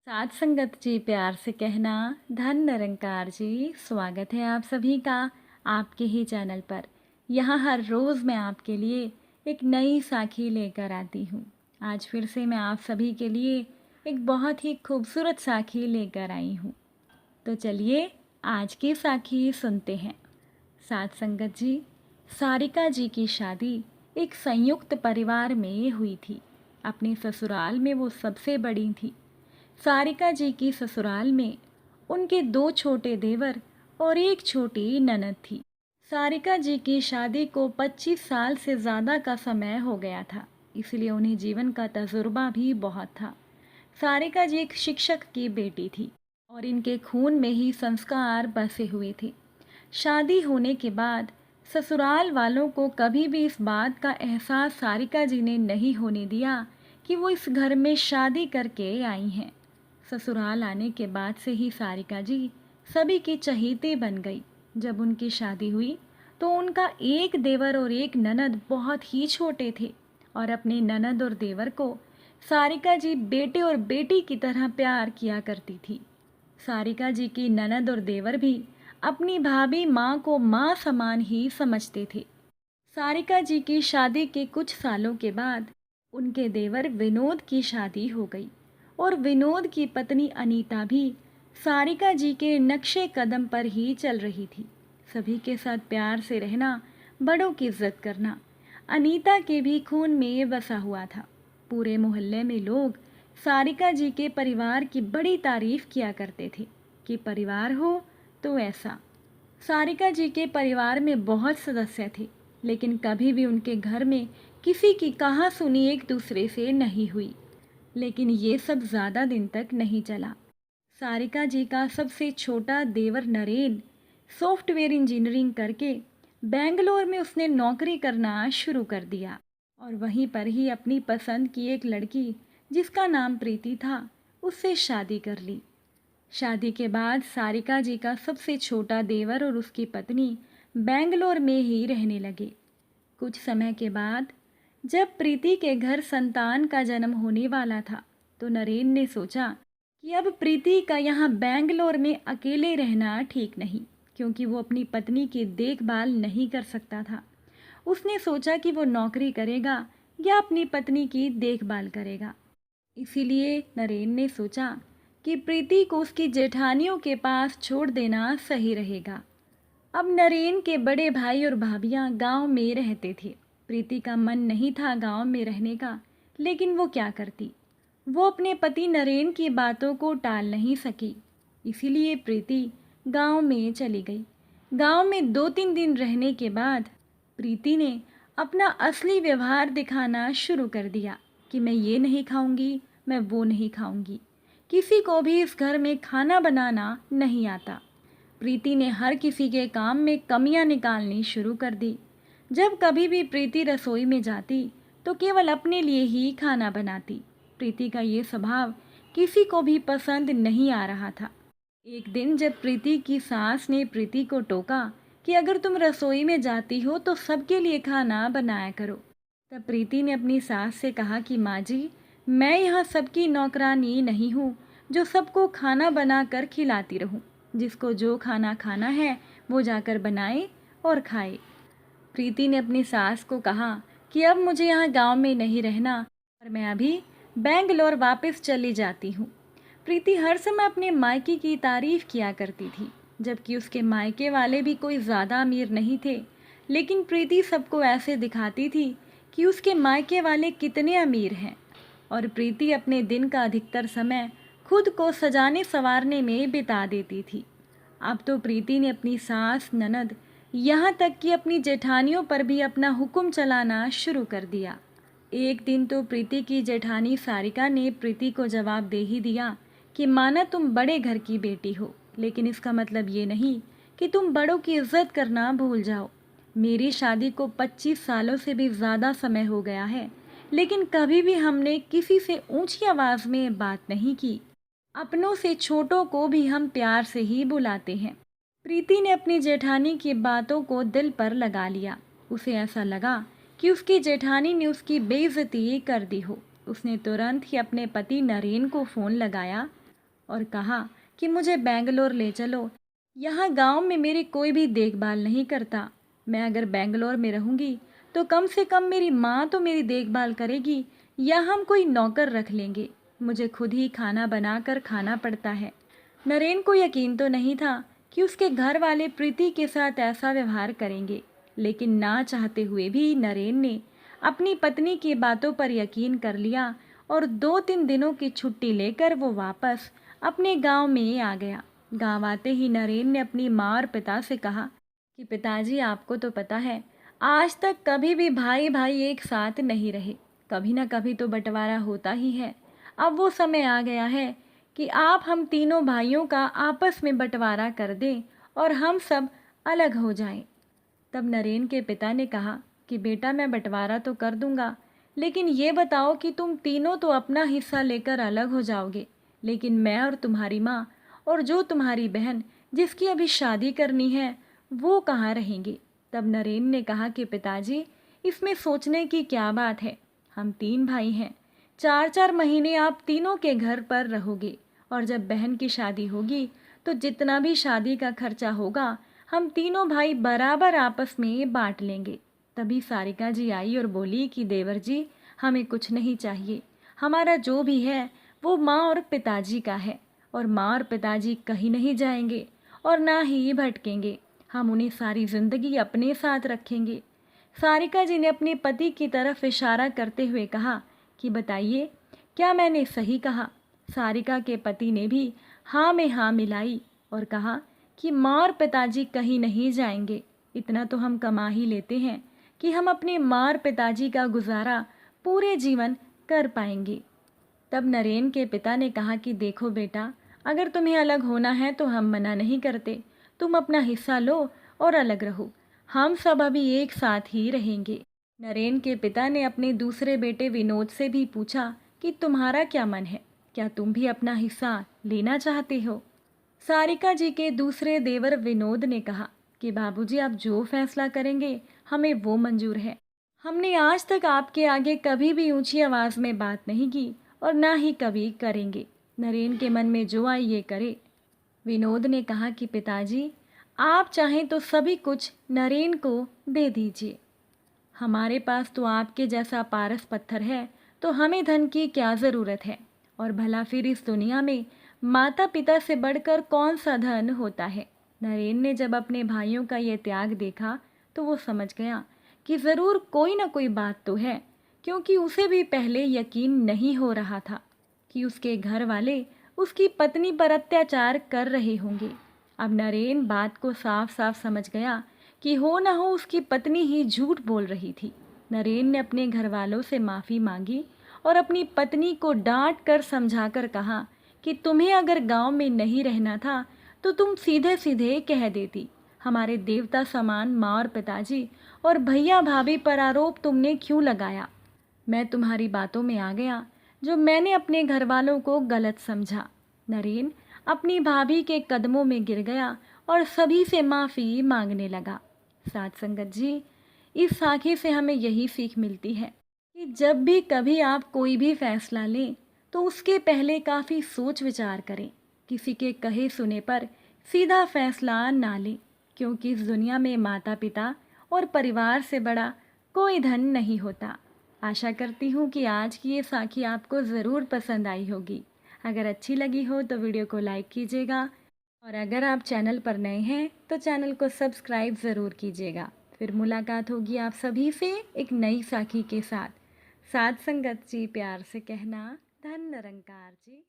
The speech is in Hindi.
साथ संगत जी प्यार से कहना। धन निरंकार जी, स्वागत है आप सभी का आपके ही चैनल पर। यहाँ हर रोज़ मैं आपके लिए एक नई साखी लेकर आती हूँ। आज फिर से मैं आप सभी के लिए एक बहुत ही खूबसूरत साखी लेकर आई हूँ। तो चलिए आज की साखी सुनते हैं। साथ संगत जी, सारिका जी की शादी एक संयुक्त परिवार में हुई थी। अपने ससुराल में वो सबसे बड़ी थी। सारिका जी की ससुराल में उनके दो छोटे देवर और एक छोटी ननद थी। सारिका जी की शादी को 25 साल से ज़्यादा का समय हो गया था, इसलिए उन्हें जीवन का तजुर्बा भी बहुत था। सारिका जी एक शिक्षक की बेटी थी और इनके खून में ही संस्कार बसे हुए थे। शादी होने के बाद ससुराल वालों को कभी भी इस बात का एहसास सारिका जी ने नहीं होने दिया कि वो इस घर में शादी करके आई हैं। ससुराल आने के बाद से ही सारिका जी सभी की चहेती बन गई। जब उनकी शादी हुई तो उनका एक देवर और एक ननद बहुत ही छोटे थे और अपने ननद और देवर को सारिका जी बेटे और बेटी की तरह प्यार किया करती थी। सारिका जी की ननद और देवर भी अपनी भाभी माँ को माँ समान ही समझते थे। सारिका जी की शादी के कुछ सालों के बाद उनके देवर विनोद की शादी हो गई और विनोद की पत्नी अनीता भी सारिका जी के नक्शे कदम पर ही चल रही थी। सभी के साथ प्यार से रहना, बड़ों की इज्जत करना अनीता के भी खून में बसा हुआ था। पूरे मोहल्ले में लोग सारिका जी के परिवार की बड़ी तारीफ किया करते थे कि परिवार हो तो ऐसा। सारिका जी के परिवार में बहुत सदस्य थे, लेकिन कभी भी उनके घर में किसी की कहा सुनी एक दूसरे से नहीं हुई। लेकिन ये सब ज़्यादा दिन तक नहीं चला। सारिका जी का सबसे छोटा देवर नरेन सॉफ्टवेयर इंजीनियरिंग करके बेंगलोर में उसने नौकरी करना शुरू कर दिया और वहीं पर ही अपनी पसंद की एक लड़की जिसका नाम प्रीति था उससे शादी कर ली। शादी के बाद सारिका जी का सबसे छोटा देवर और उसकी पत्नी बेंगलोर में ही रहने लगे। कुछ समय के बाद जब प्रीति के घर संतान का जन्म होने वाला था तो नरेन ने सोचा कि अब प्रीति का यहाँ बेंगलोर में अकेले रहना ठीक नहीं, क्योंकि वो अपनी पत्नी की देखभाल नहीं कर सकता था। उसने सोचा कि वो नौकरी करेगा या अपनी पत्नी की देखभाल करेगा। इसीलिए नरेन ने सोचा कि प्रीति को उसकी जेठानियों के पास छोड़ देना सही रहेगा। अब नरेन के बड़े भाई और भाभियां गांव में रहते थे। प्रीति का मन नहीं था गांव में रहने का, लेकिन वो क्या करती। वो अपने पति नरेन की बातों को टाल नहीं सकी। इसीलिए प्रीति गांव में चली गई। गांव में 2-3 दिन रहने के बाद प्रीति ने अपना असली व्यवहार दिखाना शुरू कर दिया कि मैं ये नहीं खाऊंगी, मैं वो नहीं खाऊंगी। किसी को भी इस घर में खाना बनाना नहीं आता। प्रीति ने हर किसी के काम में कमियां निकालनी शुरू कर दी। जब कभी भी प्रीति रसोई में जाती तो केवल अपने लिए ही खाना बनाती। प्रीति का ये स्वभाव किसी को भी पसंद नहीं आ रहा था। एक दिन जब प्रीति की सास ने प्रीति को टोका कि अगर तुम रसोई में जाती हो तो सबके लिए खाना बनाया करो, तब प्रीति ने अपनी सास से कहा कि माँ जी, मैं यहाँ सबकी नौकरानी नहीं हूँ जो सबको खाना बनाकर खिलाती रहूँ। जिसको जो खाना खाना है वो जाकर बनाए और खाए। प्रीति ने अपनी सास को कहा कि अब मुझे यहाँ गांव में नहीं रहना और मैं अभी बेंगलोर वापस चली जाती हूँ। प्रीति हर समय अपने मायके की तारीफ किया करती थी, जबकि उसके मायके वाले भी कोई ज़्यादा अमीर नहीं थे। लेकिन प्रीति सबको ऐसे दिखाती थी कि उसके मायके वाले कितने अमीर हैं और प्रीति अपने दिन का अधिकतर समय खुद को सजाने संवारने में बिता देती थी। अब तो प्रीति ने अपनी सास, ननद, यहाँ तक कि अपनी जेठानियों पर भी अपना हुक्म चलाना शुरू कर दिया। एक दिन तो प्रीति की जेठानी सारिका ने प्रीति को जवाब दे ही दिया कि माना तुम बड़े घर की बेटी हो, लेकिन इसका मतलब ये नहीं कि तुम बड़ों की इज्जत करना भूल जाओ। मेरी शादी को 25 सालों से भी ज़्यादा समय हो गया है, लेकिन कभी भी हमने किसी से ऊंची आवाज़ में बात नहीं की। अपनों से छोटों को भी हम प्यार से ही बुलाते हैं। प्रीति ने अपनी जेठानी की बातों को दिल पर लगा लिया। उसे ऐसा लगा कि उसकी जेठानी ने उसकी बेइज्जती कर दी हो। उसने तुरंत ही अपने पति नरेन को फ़ोन लगाया और कहा कि मुझे बेंगलोर ले चलो। यहाँ गांव में मेरी कोई भी देखभाल नहीं करता। मैं अगर बेंगलोर में रहूँगी तो कम से कम मेरी माँ तो मेरी देखभाल करेगी, या हम कोई नौकर रख लेंगे। मुझे खुद ही खाना बनाकर खाना पड़ता है। नरेन को यकीन तो नहीं था कि उसके घर वाले प्रीति के साथ ऐसा व्यवहार करेंगे, लेकिन ना चाहते हुए भी नरेन ने अपनी पत्नी की बातों पर यकीन कर लिया और 2-3 दिनों की छुट्टी लेकर वो वापस अपने गांव में आ गया। गांव आते ही नरेन ने अपनी माँ और पिता से कहा कि पिताजी, आपको तो पता है आज तक कभी भी भाई भाई एक साथ नहीं रहे, कभी ना कभी तो बंटवारा होता ही है। अब वो समय आ गया है कि आप हम तीनों भाइयों का आपस में बंटवारा कर दें और हम सब अलग हो जाएं। तब नरेन के पिता ने कहा कि बेटा, मैं बंटवारा तो कर दूंगा, लेकिन ये बताओ कि तुम तीनों तो अपना हिस्सा लेकर अलग हो जाओगे, लेकिन मैं और तुम्हारी माँ और जो तुम्हारी बहन जिसकी अभी शादी करनी है वो कहाँ रहेंगे। तब नरेन ने कहा कि पिताजी, इसमें सोचने की क्या बात है। हम 3 भाई हैं, 4-4 महीने आप तीनों के घर पर रहोगे और जब बहन की शादी होगी तो जितना भी शादी का खर्चा होगा हम तीनों भाई बराबर आपस में बांट लेंगे। तभी सारिका जी आई और बोली कि देवर जी, हमें कुछ नहीं चाहिए, हमारा जो भी है वो माँ और पिताजी का है, और माँ और पिताजी कहीं नहीं जाएंगे और ना ही भटकेंगे। हम उन्हें सारी जिंदगी अपने साथ रखेंगे। सारिका जी ने अपने पति की तरफ इशारा करते हुए कहा कि बताइए, क्या मैंने सही कहा। सारिका के पति ने भी हाँ में हाँ मिलाई और कहा कि माँ और पिताजी कहीं नहीं जाएंगे। इतना तो हम कमा ही लेते हैं कि हम अपने माँ और पिताजी का गुजारा पूरे जीवन कर पाएंगे। तब नरेन के पिता ने कहा कि देखो बेटा, अगर तुम्हें अलग होना है तो हम मना नहीं करते, तुम अपना हिस्सा लो और अलग रहो, हम सब अभी एक साथ ही रहेंगे। नरेन के पिता ने अपने दूसरे बेटे विनोद से भी पूछा कि तुम्हारा क्या मन है, क्या तुम भी अपना हिस्सा लेना चाहते हो। सारिका जी के दूसरे देवर विनोद ने कहा कि बाबूजी, आप जो फैसला करेंगे हमें वो मंजूर है। हमने आज तक आपके आगे कभी भी ऊंची आवाज़ में बात नहीं की और ना ही कभी करेंगे। नरेन के मन में जो आए ये करे। विनोद ने कहा कि पिताजी, आप चाहें तो सभी कुछ नरेन को दे दीजिए। हमारे पास तो आपके जैसा पारस पत्थर है, तो हमें धन की क्या ज़रूरत है। और भला फिर इस दुनिया में माता पिता से बढ़कर कौन सा धन होता है। नरेन ने जब अपने भाइयों का ये त्याग देखा तो वो समझ गया कि ज़रूर कोई ना कोई बात तो है, क्योंकि उसे भी पहले यकीन नहीं हो रहा था कि उसके घर वाले उसकी पत्नी पर अत्याचार कर रहे होंगे। अब नरेन बात को साफ साफ समझ गया कि हो ना हो उसकी पत्नी ही झूठ बोल रही थी। नरेन ने अपने घर वालों से माफ़ी मांगी और अपनी पत्नी को डांट कर समझा कर कहा कि तुम्हें अगर गांव में नहीं रहना था तो तुम सीधे सीधे कह देती। हमारे देवता समान माँ और पिताजी और भैया भाभी पर आरोप तुमने क्यों लगाया। मैं तुम्हारी बातों में आ गया जो मैंने अपने घर वालों को गलत समझा। नरेन अपनी भाभी के कदमों में गिर गया और सभी से माफ़ी मांगने लगा। साथ संगत जी, इस साखी से हमें यही सीख मिलती है कि जब भी कभी आप कोई भी फैसला लें तो उसके पहले काफ़ी सोच विचार करें। किसी के कहे सुने पर सीधा फैसला ना लें, क्योंकि इस दुनिया में माता पिता और परिवार से बड़ा कोई धन नहीं होता। आशा करती हूँ कि आज की ये साखी आपको ज़रूर पसंद आई होगी। अगर अच्छी लगी हो तो वीडियो को लाइक कीजिएगा और अगर आप चैनल पर नए हैं तो चैनल को सब्सक्राइब ज़रूर कीजिएगा। फिर मुलाकात होगी आप सभी से एक नई साखी के साथ। साथ संगत जी, प्यार से कहना, धन निरंकार जी।